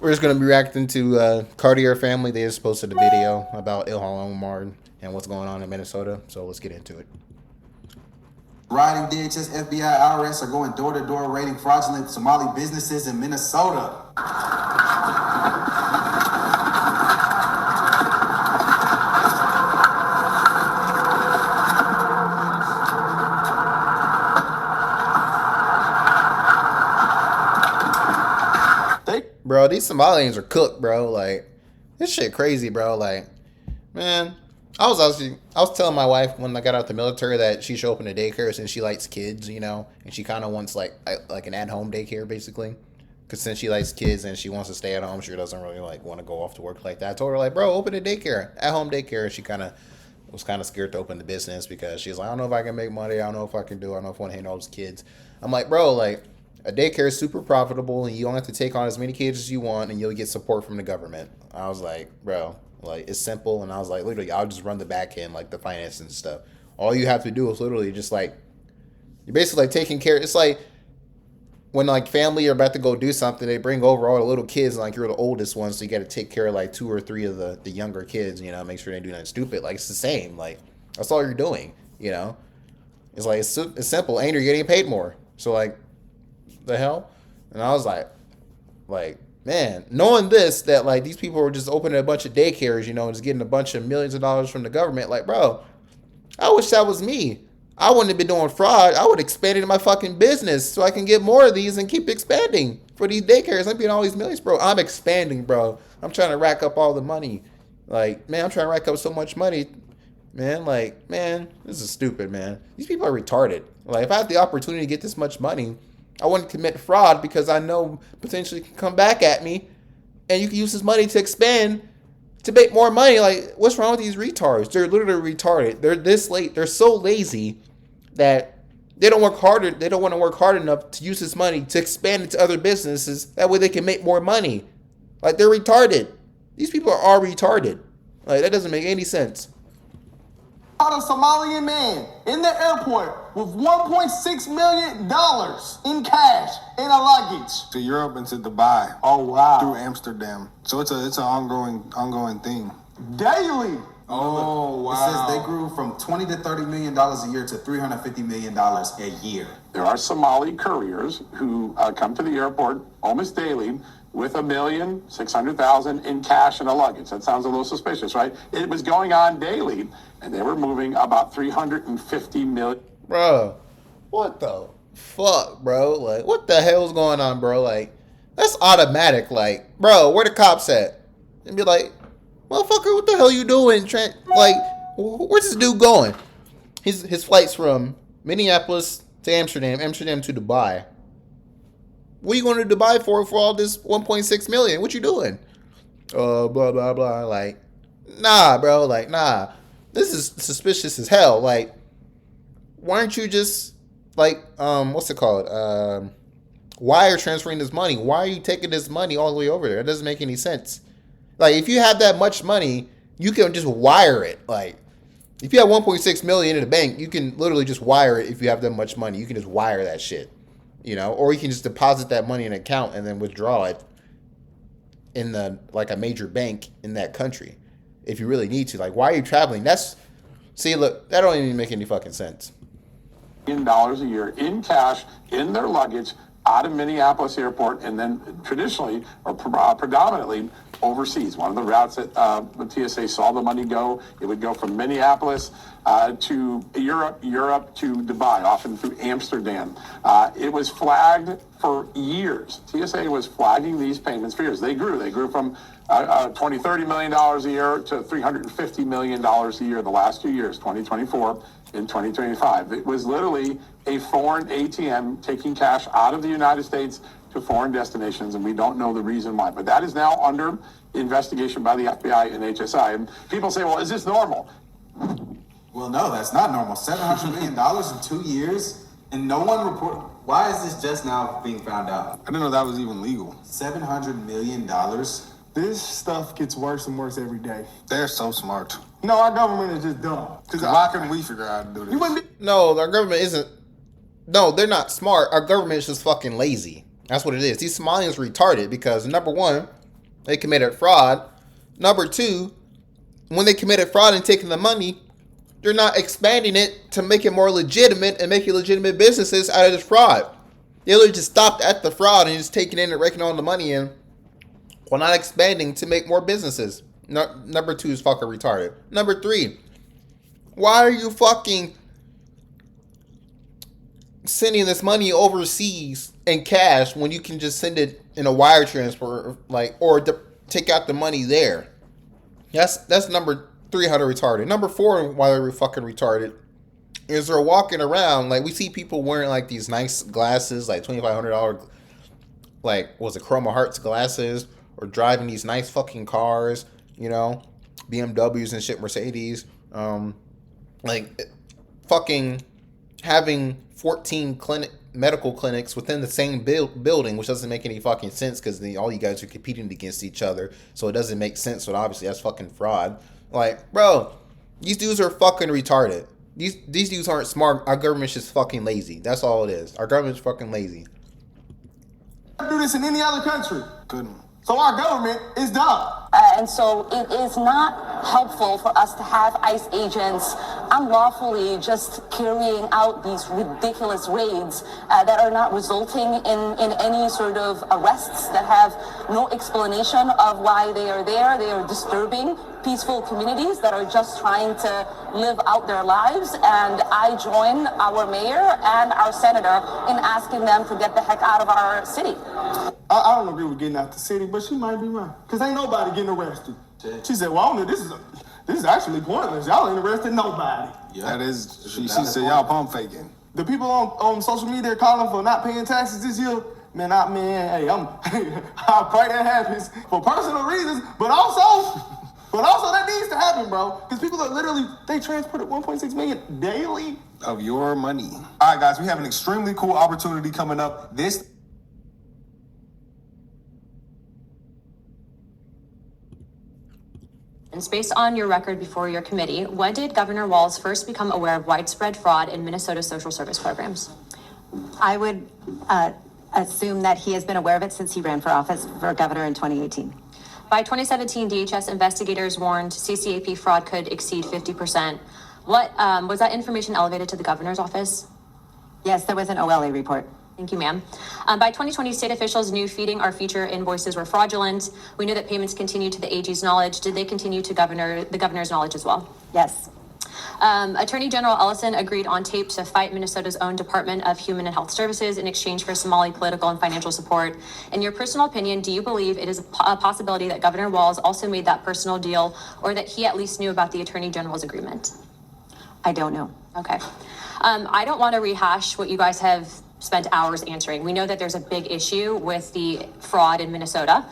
We're just gonna be reacting to Cartier family. They just posted a video about Ilhan Omar and what's going on in Minnesota. So let's get into it. Riding DHS, FBI, IRS are going door to door raiding fraudulent Somali businesses in Minnesota. Bro, these Somalians are cooked, bro. Like, this shit crazy, bro. Like, man, I was telling my wife when I got out the military that she should open a daycare since she likes kids, you know, and she kind of wants like an at-home daycare basically, because since she likes kids and she wants to stay at home, she doesn't really like want to go off to work like that. I told her like, bro, open a daycare, at-home daycare. And she kind of was kind of scared to open the business because she's like, I don't know if I can make money. I don't know if I can do. I don't know if I want to handle all those kids. I'm like, bro, like a daycare is super profitable and you don't have to take on as many kids as you want and you'll get support from the government. I was like, bro, like it's simple. And I was like, literally, I'll just run the back end, like the finance and stuff. All you have to do is literally just like, you're basically like taking care. It's like when like family are about to go do something, they bring over all the little kids and like you're the oldest one. So you got to take care of like 2 or 3 of the younger kids, you know, make sure they do nothing stupid. Like it's the same. Like that's all you're doing, you know, it's like, it's simple. And you're getting paid more. So like, the hell? And I was like, man, knowing this, that like these people were just opening a bunch of daycares, you know, and just getting a bunch of millions of dollars from the government. Like, bro, I wish that was me. I wouldn't have been doing fraud. I would have expanded my fucking business so I can get more of these and keep expanding for these daycares. I'm getting all these millions, bro. I'm expanding, bro. I'm trying to rack up all the money. Like, man, I'm trying to rack up so much money. Man, like, man, this is stupid, man. These people are retarded. Like, if I had the opportunity to get this much money, I wouldn't commit fraud because I know potentially can come back at me and you can use this money to expand to make more money. Like, what's wrong with these retards? They're literally retarded. They're this late. They're so lazy that they don't work harder. They don't want to work hard enough to use this money to expand into other businesses. That way they can make more money. Like, they're retarded. These people are retarded. Like, that doesn't make any sense. Out a Somalian man in the airport with $1.6 million in cash and a luggage. To Europe and to Dubai. Oh wow! Through Amsterdam. So it's an ongoing thing. Daily. Oh wow! It says they grew from $20 to $30 million a year to $350 million a year. There are Somali couriers who come to the airport almost daily with $1,600,000 in cash and a luggage. That sounds a little suspicious, right? It was going on daily, and they were moving about $350 million. Bro, what the fuck, bro? Like, what the hell's going on, bro? Like, that's automatic. Like, bro, where the cops at? And be like, motherfucker, what the hell you doing, Trent? Like, where's this dude going? His flight's from Minneapolis to Amsterdam, Amsterdam to Dubai. What are you going to Dubai for all this 1.6 million? What you doing? Blah, blah, blah. Like, nah, bro. Like, nah. This is suspicious as hell. Like, why aren't you just, like, what's it called? Wire transferring this money? Why are you taking this money all the way over there? It doesn't make any sense. Like, if you have that much money, you can just wire it. Like, if you have 1.6 million in the bank, you can literally just wire it if you have that much money. You can just wire that shit. You know, or you can just deposit that money in an account and then withdraw it in the like a major bank in that country if you really need to. Like, why are you traveling? See, look, that don't even make any fucking sense. $1,000,000 a year in cash in their luggage out of Minneapolis airport, and then traditionally or predominantly overseas. One of the routes that the TSA saw the money go, it would go from Minneapolis to Europe to Dubai, often through Amsterdam. It was flagged for years. TSA was flagging these payments for years. They grew from $20-30 million a year to $350 million a year the last 2 years, 2024 and 2025. It was literally a foreign ATM taking cash out of the United States to foreign destinations, and we don't know the reason why. But that is now under investigation by the FBI and HSI. And people say, well, is this normal? Well, no, that's not normal. $700 million in 2 years, and no one reported. Why is this just now being found out? I didn't know that was even legal. $700 million? This stuff gets worse and worse every day. They're so smart. No, our government is just dumb. Because why couldn't we figure out how to do this? No, our government isn't. No, they're not smart. Our government is just fucking lazy. That's what it is. These Somalians are retarded because, number one, they committed fraud. Number two, when they committed fraud and taking the money, they're not expanding it to make it more legitimate and making legitimate businesses out of this fraud. They literally just stopped at the fraud and just taking in and raking all the money in while not expanding to make more businesses. Number two is fucking retarded. Number three, why are you fucking sending this money overseas in cash when you can just send it in a wire transfer, or take out the money there? That's number 300 retarded. Number four, why they're fucking retarded, is they're walking around we see people wearing these nice glasses, $2,500, was it Chroma Hearts glasses, or driving these nice fucking cars, BMWs and shit, Mercedes, fucking having 14 medical clinics within the same building, which doesn't make any fucking sense because all you guys are competing against each other, so it doesn't make sense. But obviously that's fucking fraud. Bro, these dudes are fucking retarded. These dudes aren't smart. Our government's just fucking lazy. That's all it is. Our government's fucking lazy. Do this in any other country. Couldn't. So our government is dumb. And so it is not helpful for us to have ICE agents unlawfully just carrying out these ridiculous raids that are not resulting in any sort of arrests, that have no explanation of why they are there. They are disturbing peaceful communities that are just trying to live out their lives. And I join our mayor and our senator in asking them to get the heck out of our city. I don't agree with getting out the city, but she might be right. Because ain't nobody getting arrested. She said, well, I don't know, this is actually pointless. Y'all ain't arrested nobody. Yeah. That is, she said y'all pump faking. The people on social media calling for not paying taxes this year, hey, I'm pray that happens for personal reasons, but also that needs to happen, bro. Because people are literally, they transported 1.6 million daily of your money. All right, guys, we have an extremely cool opportunity coming up. Based on your record before your committee, when did Governor Walz first become aware of widespread fraud in Minnesota's social service programs? I would assume that he has been aware of it since he ran for office for governor in 2018. By 2017, DHS investigators warned CCAP fraud could exceed 50%. What was that information elevated to the governor's office? Yes, there was an OLA report. Thank you, ma'am. By 2020, state officials knew feeding our feature invoices were fraudulent. We knew that payments continued to the AG's knowledge. Did they continue to the governor's knowledge as well? Yes. Attorney General Ellison agreed on tape to fight Minnesota's own Department of Human and Health Services in exchange for Somali political and financial support. In your personal opinion, do you believe it is a possibility that Governor Walz also made that personal deal, or that he at least knew about the Attorney General's agreement? I don't know. Okay. I don't want to rehash what you guys have spent hours answering. We know that there's a big issue with the fraud in Minnesota.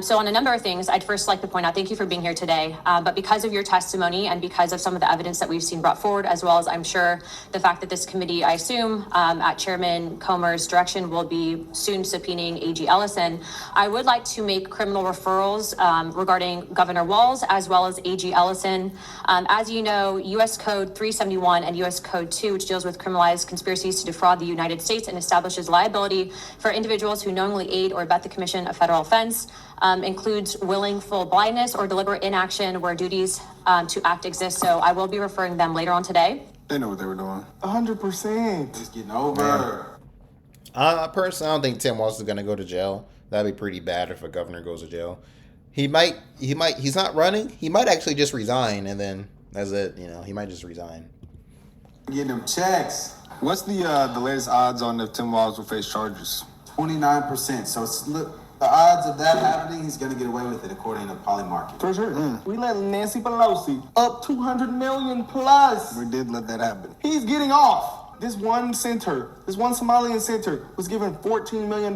So on a number of things, I'd first like to point out, thank you for being here today. But because of your testimony and because of some of the evidence that we've seen brought forward, as well as I'm sure the fact that this committee, I assume, at Chairman Comer's direction, will be soon subpoenaing AG Ellison, I would like to make criminal referrals regarding Governor Walz as well as AG Ellison. As you know, U.S. Code 371 and U.S. Code 2, which deals with criminalized conspiracies to defraud the United States and establishes liability for individuals who knowingly aid or abet the commission of federal offense, includes willful blindness or deliberate inaction where duties to act exist. So I will be referring them later on today. They know what they were doing. 100%. Just getting over. Personally, I don't think Tim Walz is going to go to jail. That'd be pretty bad if a governor goes to jail. He's not running. He might actually just resign, and then that's it. He might just resign. Getting them checks. What's the latest odds on if Tim Walz will face charges? 29%. So it's the odds of that happening, he's going to get away with it, according to Polymarket. For sure. We let Nancy Pelosi up 200 million plus. We did let that happen. He's getting off. This one Somalian center was given $14 million.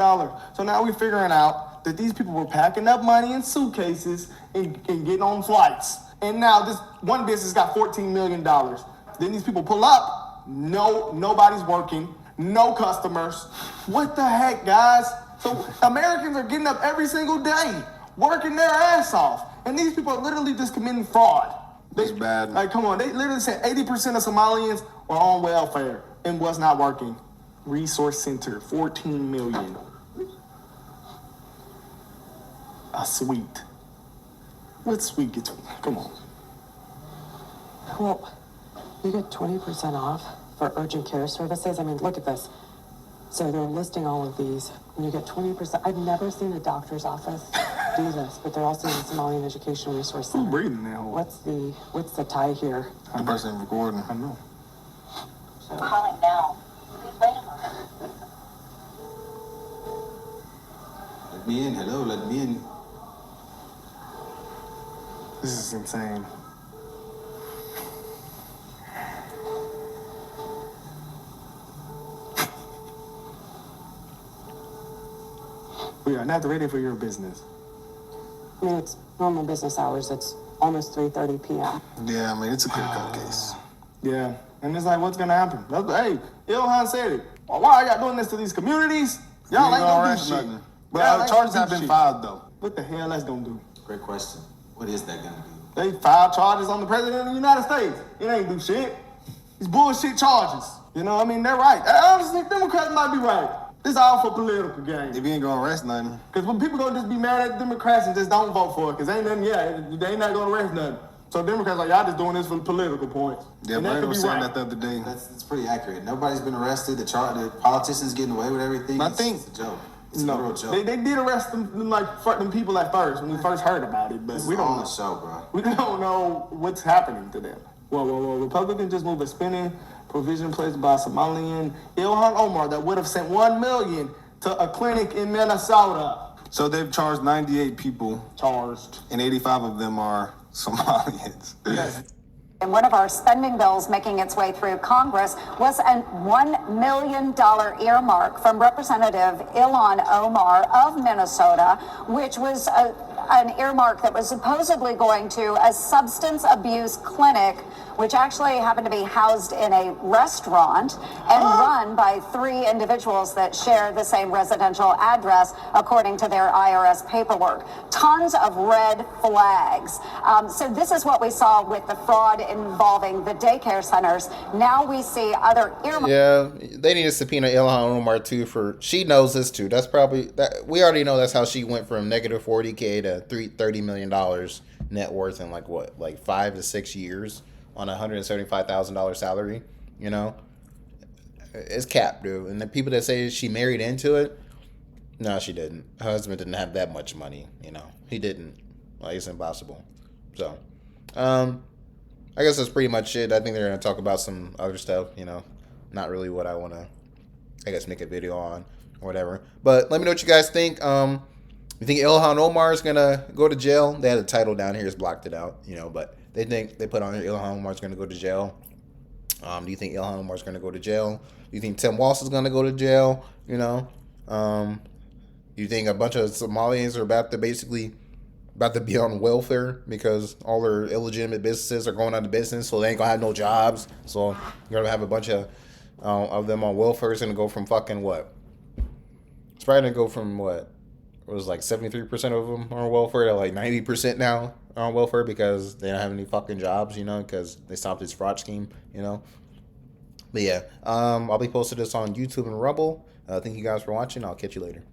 So now we're figuring out that these people were packing up money in suitcases and getting on flights. And now this one business got $14 million. Then these people pull up. Nobody's working. No customers. What the heck, guys? So Americans are getting up every single day, working their ass off. And these people are literally just committing fraud. It's bad. Come on. They literally said 80% of Somalians were on welfare and was not working. Resource Center, $14 million. a suite. What suite gets? Come on. Well, you get 20% off for urgent care services. I mean, look at this. So they're listing all of these, and you get 20%. I've never seen a doctor's office do this, but they're also in the Somali Educational Resource Center. Who's breathing now? What's the tie here? The person recording. I know. I'm calling now. Please wait a moment. Let me in. Hello, let me in. This is insane. We are not ready for your business. I mean, it's normal business hours. It's almost 3:30 p.m. Yeah, I mean, it's a clear-cut case. Yeah, and it's like, what's gonna happen? Hey, Ilhan said it. Well, why are y'all doing this to these communities? Y'all ain't gonna do shit. But Y'all ain't charges gonna have do been shit. filed, though. What the hell that's gonna do? Great question. What is that gonna do? They filed charges on the president of the United States. It ain't do shit. It's bullshit charges. You know, I mean, they're right. Honestly, Democrats might be right. This all for political gain. If you ain't gonna arrest nothing. Because when people gonna just be mad at Democrats and just don't vote for it, because ain't nothing, they ain't not gonna arrest nothing. So Democrats like, y'all just doing this for political points. Yeah, and that Brandon could was be saying right. that the other day. That's pretty accurate. Nobody's been arrested. The politicians getting away with everything. I think- It's a joke. It's a literal joke. They did arrest them people at first when we first heard about it, but This we is on don't the show, bro. we don't know what's happening to them. Well, Republicans just moved a spending provision placed by Somalian Ilhan Omar that would have sent $1 million to a clinic in Minnesota. So they've charged 98 people, Charged. and 85 of them are Somalians. Yes. And one of our spending bills making its way through Congress was a $1 million earmark from Representative Ilhan Omar of Minnesota, which was an earmark that was supposedly going to a substance abuse clinic, which actually happened to be housed in a restaurant and run by 3 individuals that share the same residential address, according to their IRS paperwork. Tons of red flags. So this is what we saw with the fraud involving the daycare centers. Now we see other earmarks. Yeah, they need to subpoena Ilhan Omar too for, she knows this too. That's probably, that we already know that's how she went from negative $40K to $30 million net worth in like 5 to 6 years on a $175,000 salary. You know, it's capped, dude. And the people that say she married into it, no, she didn't. Her husband didn't have that much money. You know, he didn't. Like, it's impossible. So, I guess that's pretty much it. I think they're gonna talk about some other stuff. You know, not really what I want to, I guess, make a video on or whatever. But let me know what you guys think. You think Ilhan Omar is gonna go to jail? They had a title down here, it's blocked it out, you know, but they think they put on there Ilhan Omar is gonna go to jail. Do you think Ilhan Omar is gonna go to jail? Do you think Tim Walz is gonna go to jail? You know, you think a bunch of Somalians are about to be on welfare because all their illegitimate businesses are going out of business, so they ain't gonna have no jobs. So you're gonna have a bunch of them on welfare. It's gonna go from fucking what? It's probably gonna go from what? It was like 73% of them are on welfare to like 90% now are on welfare because they don't have any fucking jobs, you know, because they stopped this fraud scheme, you know. But yeah, I'll be posting this on YouTube and Rumble. Thank you guys for watching. I'll catch you later.